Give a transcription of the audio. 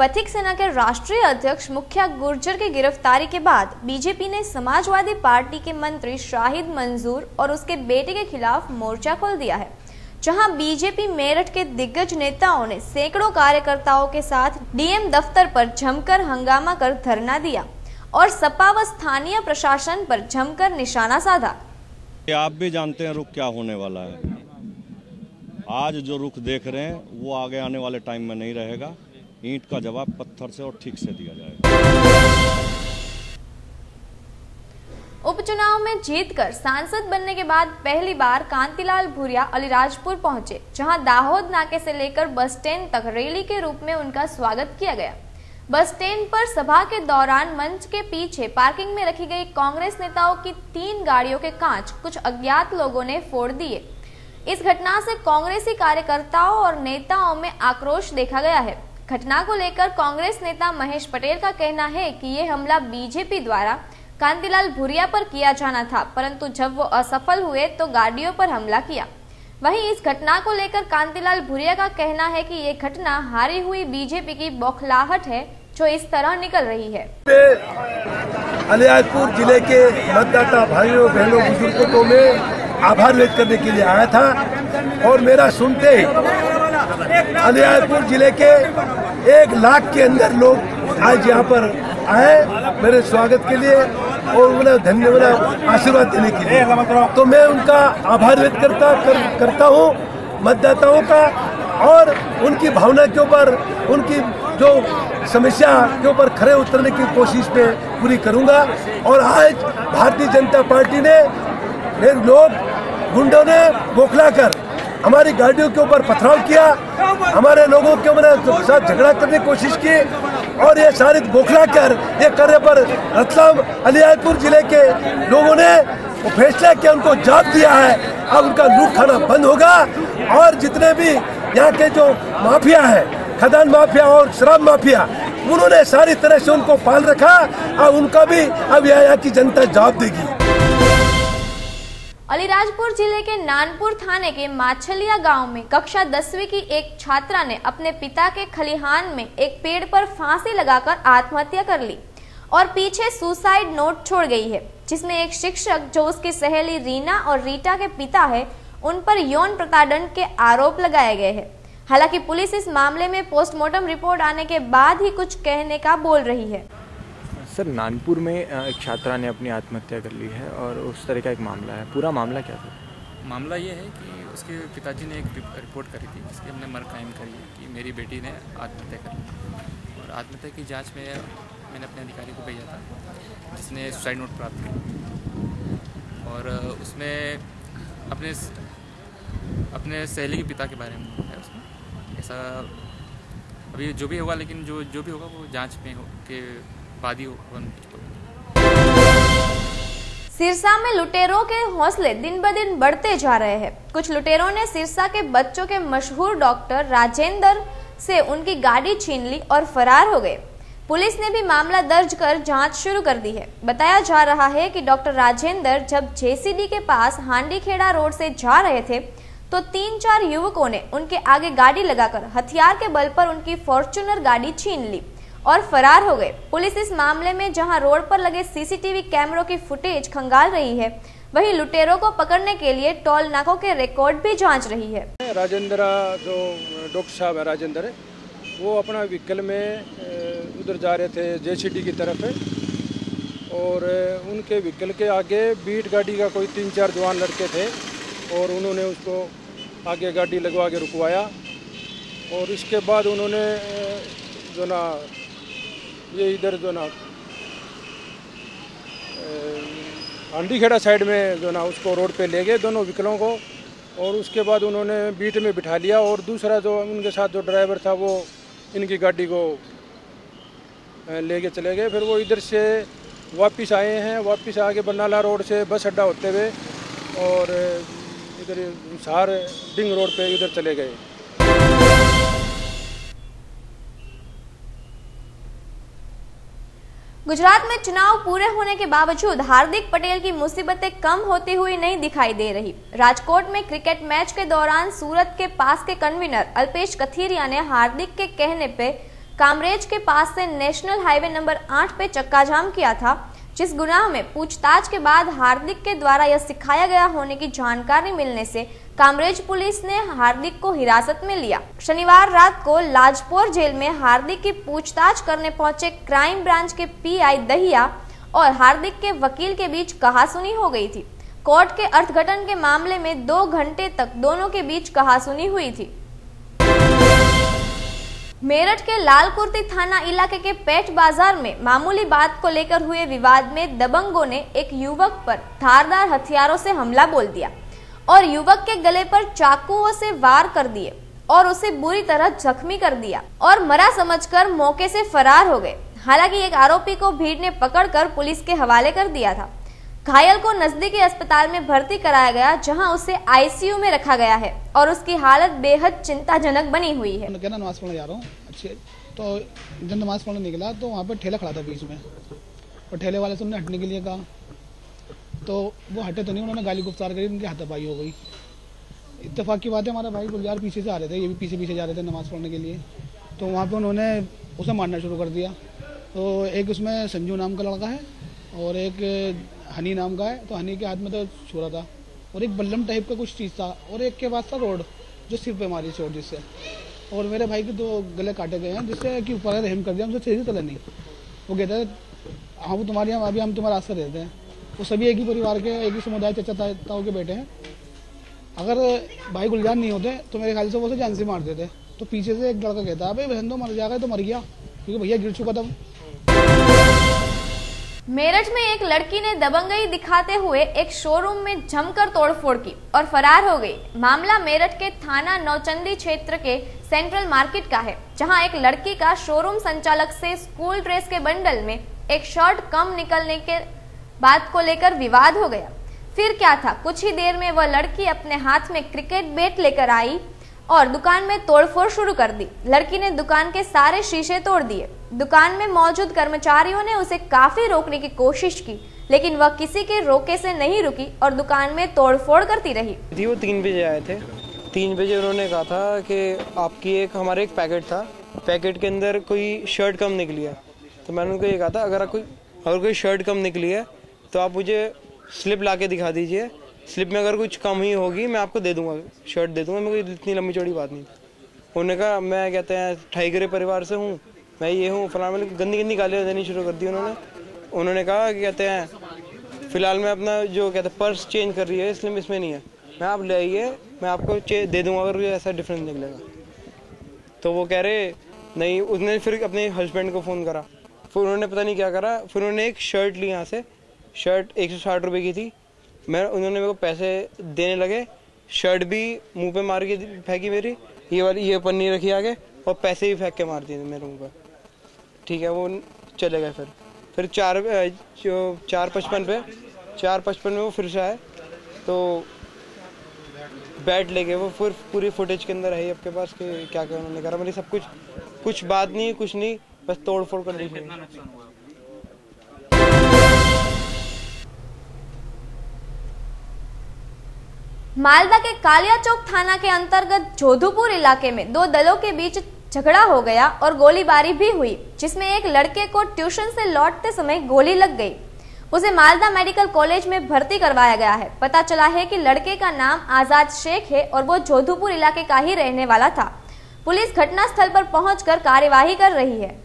पथिक सेना के राष्ट्रीय अध्यक्ष मुखिया गुर्जर की गिरफ्तारी के बाद बीजेपी ने समाजवादी पार्टी के मंत्री शाहिद मंजूर और उसके बेटे के खिलाफ मोर्चा खोल दिया है, जहां बीजेपी मेरठ के दिग्गज नेताओं ने सैकड़ों कार्यकर्ताओं के साथ डीएम दफ्तर पर जमकर हंगामा कर धरना दिया और सपा व स्थानीय प्रशासन पर जमकर निशाना साधा। आप भी जानते हैं रुख क्या होने वाला है। आज जो रुख देख रहे हैं वो आगे आने वाले टाइम में नहीं रहेगा। ईंट का जवाब पत्थर से और ठीक से दिया जाएगा। उपचुनाव में जीतकर सांसद बनने के बाद पहली बार कांतिलाल भूरिया अलीराजपुर पहुंचे, जहां दाहोद नाके से लेकर बस स्टैंड तक रैली के रूप में उनका स्वागत किया गया। बस स्टैंड पर सभा के दौरान मंच के पीछे पार्किंग में रखी गई कांग्रेस नेताओं की 3 गाड़ियों के कांच कुछ अज्ञात लोगों ने फोड़ दिए। इस घटना से कांग्रेसी कार्यकर्ताओं और नेताओं में आक्रोश देखा गया है। घटना को लेकर कांग्रेस नेता महेश पटेल का कहना है कि ये हमला बीजेपी द्वारा कांतिलाल भूरिया पर किया जाना था, परंतु जब वो असफल हुए तो गाड़ियों पर हमला किया। वहीं इस घटना को लेकर कांतिलाल भूरिया का कहना है कि ये घटना हारी हुई बीजेपी की बौखलाहट है जो इस तरह निकल रही है। अलीराजपुर जिले के मतदाता भाइयों बहनों बुजुर्गों को मैं आभार व्यक्त करने के लिए आया था और मेरा सुनते ही अलीराजपुर जिले के 1 लाख के अंदर लोग आज यहाँ पर आए मेरे स्वागत के लिए और उन्हें धन्यवाद आशीर्वाद देने के लिए। तो मैं उनका आभार व्यक्त करता हूँ मतदाताओं का और उनकी भावना के ऊपर उनकी जो समस्या के ऊपर खरे उतरने की कोशिश में पूरी करूंगा। और आज भारतीय जनता पार्टी ने लोग गुंडों ने बौखलाकर हमारी गाड़ियों के ऊपर पथराव किया, हमारे लोगों के साथ झगड़ा करने की कोशिश की और ये सारी बौखला कर ये करने पर रतलाम अलीराजपुर जिले के लोगों ने फैसला किया, उनको जवाब दिया है। अब उनका लूट खाना बंद होगा और जितने भी यहाँ के जो माफिया है, खदान माफिया और शराब माफिया, उन्होंने सारी तरह से उनको पाल रखा। अब उनका भी अब यहाँ की जनता जवाब देगी। अलीराजपुर जिले के नानपुर थाने के माछलिया गांव में कक्षा 10वीं की एक छात्रा ने अपने पिता के खलिहान में एक पेड़ पर फांसी लगाकर आत्महत्या कर ली और पीछे सुसाइड नोट छोड़ गई है, जिसमें एक शिक्षक जो उसकी सहेली रीना और रीटा के पिता है, उन पर यौन प्रताड़न के आरोप लगाए गए हैं। हालांकि पुलिस इस मामले में पोस्टमार्टम रिपोर्ट आने के बाद ही कुछ कहने का बोल रही है। सर, नानपुर में एक छात्रा ने अपनी आत्महत्या कर ली है और उस तरह का एक मामला है। पूरा मामला क्या था? मामला ये है कि उसके पिताजी ने एक रिपोर्ट करी थी जिसकी हमने मर कायम करी है कि मेरी बेटी ने आत्महत्या कर ली और आत्महत्या की जांच में मैंने अपने अधिकारी को भेजा था जिसने सुसाइड नोट प्राप्त किया और उसमें अपने सहेली के पिता के बारे में है उसमें ऐसा अभी जो भी होगा, लेकिन जो भी होगा वो जांच में के बाद ही होगा। सिरसा में लुटेरों के हौसले दिन ब दिन बढ़ते जा रहे हैं। कुछ लुटेरों ने सिरसा के बच्चों के मशहूर डॉक्टर राजेंद्र से उनकी गाड़ी छीन ली और फरार हो गए। पुलिस ने भी मामला दर्ज कर जांच शुरू कर दी है। बताया जा रहा है कि डॉक्टर राजेंद्र जब जेसीडी के पास हांडीखेड़ा रोड से जा रहे थे तो 3-4 युवकों ने उनके आगे गाड़ी लगाकर हथियार के बल पर उनकी फॉर्च्यूनर गाड़ी छीन ली और फरार हो गए। पुलिस इस मामले में जहां रोड पर लगे सीसीटीवी कैमरों की फुटेज खंगाल रही है, वहीं लुटेरों को पकड़ने के लिए टोल नाकों के रिकॉर्ड भी जांच रही है। राजेंद्र जो डॉक्टर साहब है राजेंद्र, वो अपना व्हीकल में उधर जा रहे थे जेसीडी की तरफ और उनके व्हीकल के आगे बीट गाड़ी का कोई 3-4 जवान लड़के थे और उन्होंने उसको आगे गाड़ी लगवा के रुकवाया और इसके बाद उन्होंने जो ना ये इधर जो ना हांडीखेड़ा साइड में जो ना उसको रोड पे ले गए दोनों व्हीकलों को और उसके बाद उन्होंने बीट में बिठा लिया और दूसरा जो उनके साथ जो ड्राइवर था वो इनकी गाड़ी को लेके चले गए। फिर वो इधर से वापस आए हैं, वापस आके बरनाला रोड से बस अड्डा होते हुए और इधर सार डिंग रोड पे इधर चले गए। गुजरात में चुनाव पूरे होने के बावजूद हार्दिक पटेल की मुसीबतें कम होती हुई नहीं दिखाई दे रही। राजकोट में क्रिकेट मैच के दौरान सूरत के पास के कन्वीनर अल्पेश कथीरिया ने हार्दिक के कहने पे कामरेज के पास से नेशनल हाईवे नंबर 8 पे चक्का जाम किया था, जिस गुनाह में पूछताछ के बाद हार्दिक के द्वारा यह सिखाया गया होने की जानकारी मिलने से कामरेज पुलिस ने हार्दिक को हिरासत में लिया। शनिवार रात को लाजपोर जेल में हार्दिक की पूछताछ करने पहुंचे क्राइम ब्रांच के पीआई दहिया और हार्दिक के वकील के बीच कहासुनी हो गई थी। कोर्ट के अर्थघटन के मामले में 2 घंटे तक दोनों के बीच कहासुनी हुई थी। मेरठ के लालकुर्ती थाना इलाके के पेट बाजार में मामूली बात को लेकर हुए विवाद में दबंगों ने एक युवक पर धारदार हथियारों से हमला बोल दिया और युवक के गले पर चाकुओं से वार कर दिए और उसे बुरी तरह जख्मी कर दिया और मरा समझकर मौके से फरार हो गए। हालांकि एक आरोपी को भीड़ ने पकड़कर पुलिस के हवाले कर दिया था। घायल को नजदीकी अस्पताल में भर्ती कराया गया, जहां उसे आईसीयू में रखा गया है और उसकी हालत बेहद चिंताजनक बनी हुई है। क्या नमाज पढ़ने जा रहा हूँ, अच्छे तो जब नमाज पढ़ने निकला तो वहाँ पे ठेला खड़ा था बीच में, और ठेले वाले से उन्होंने हटने के लिए कहा तो वो हटे तो नहीं, उन्होंने गाली गुफ्तार करी, उनकी हाथापाई हो गई। इत्तेफाक की बात है, हमारा भाई गुलजार पीछे से आ रहे थे, ये भी पीछे पीछे जा रहे थे नमाज पढ़ने के लिए, तो वहाँ पर उन्होंने उसे मारना शुरू कर दिया। तो एक उसमें संजू नाम का लड़का है और एक हनी नाम का है, तो हनी के हाथ में तो छुरा था और एक बल्लम टाइप का कुछ चीज़ था और एक के पास था रोड जो सिर पे मारी चोट जिससे, और मेरे भाई के 2 गले काटे गए हैं जिससे कि ऊपर रहम कर दिया, हमसे तेजी तले नहीं। वो कहते हैं हाँ वो तुम्हारे यहाँ, अभी हम तुम्हारे रास्ते रहते हैं। वो सभी एक ही परिवार के, एक ही समुदाय चाचा ताऊ के बेटे हैं। अगर भाई गुलजार नहीं होते तो मेरे ख्याल से वो जान से मार देते। तो पीछे से एक लड़का कहता है भाई बहन तो मर जाएगा, तो मर गया क्योंकि भैया गिर चुका था। मेरठ में एक लड़की ने दबंगई दिखाते हुए एक शोरूम में जमकर तोड़फोड़ की और फरार हो गई। मामला मेरठ के थाना नौचंदी क्षेत्र के सेंट्रल मार्केट का है, जहां एक लड़की का शोरूम संचालक से स्कूल ड्रेस के बंडल में एक शर्ट कम निकलने के बात को लेकर विवाद हो गया। फिर क्या था, कुछ ही देर में वह लड़की अपने हाथ में क्रिकेट बैट लेकर आई और दुकान में तोड़फोड़ शुरू कर दी। लड़की ने दुकान के सारे शीशे तोड़ दिए। दुकान में मौजूद कर्मचारियों ने उसे काफी रोकने की कोशिश की, लेकिन वह किसी के रोके से नहीं रुकी और दुकान में तोड़फोड़ करती रही। वो 3 बजे आए थे। 3 बजे उन्होंने कहा था कि आपकी हमारे एक पैकेट था, पैकेट के अंदर कोई शर्ट कम निकली है। तो मैंने उनको ये कहा था अगर कोई शर्ट कम निकली है तो आप मुझे स्लिप ला के दिखा दीजिए, स्लिप में अगर कुछ कम ही होगी मैं आपको दे दूंगा, शर्ट दे दूंगा। मेरे को इतनी लंबी चौड़ी बात नहीं। उन्होंने कहा मैं कहते हैं ठाईगरे परिवार से हूँ, मैं ये हूँ फलाना, मैंने गंदी गालियाँ देनी शुरू कर दी उन्होंने कहा कि कहते हैं फ़िलहाल मैं अपना जो कहते हैं पर्स चेंज कर रही है इसलिए इसमें नहीं है, मैं आप ले आइए मैं आपको दे दूँगा अगर ऐसा डिफरेंस निकलेगा। तो वो कह रहे नहीं। उसने फिर अपने हस्बैंड को फ़ोन करा, फिर उन्होंने पता नहीं क्या करा, फिर उन्होंने एक शर्ट ली यहाँ से, शर्ट 160 रुपये की थी। उन्होंने मेरे को पैसे देने लगे, शर्ट भी मुंह पे मार के फेंकी मेरी, ये वाली ये पन्नी रखी आगे और पैसे भी फेंक के मार दिए मेरे मुंह पर। ठीक है, वो चले गए। फिर 4:55 में वो फिर से आए तो बैट लेके वो फिर पूरी फुटेज के अंदर है आपके पास कि क्या क्या उन्होंने करा। मेरी सब कुछ बात नहीं, कुछ नहीं, बस तोड़फोड़ कर दी। मालदा के कालिया चौक थाना के अंतर्गत जोधपुर इलाके में 2 दलों के बीच झगड़ा हो गया और गोलीबारी भी हुई, जिसमें एक लड़के को ट्यूशन से लौटते समय गोली लग गई। उसे मालदा मेडिकल कॉलेज में भर्ती करवाया गया है। पता चला है कि लड़के का नाम आजाद शेख है और वो जोधपुर इलाके का ही रहने वाला था। पुलिस घटनास्थल पर पहुंचकर कार्यवाही कर रही है।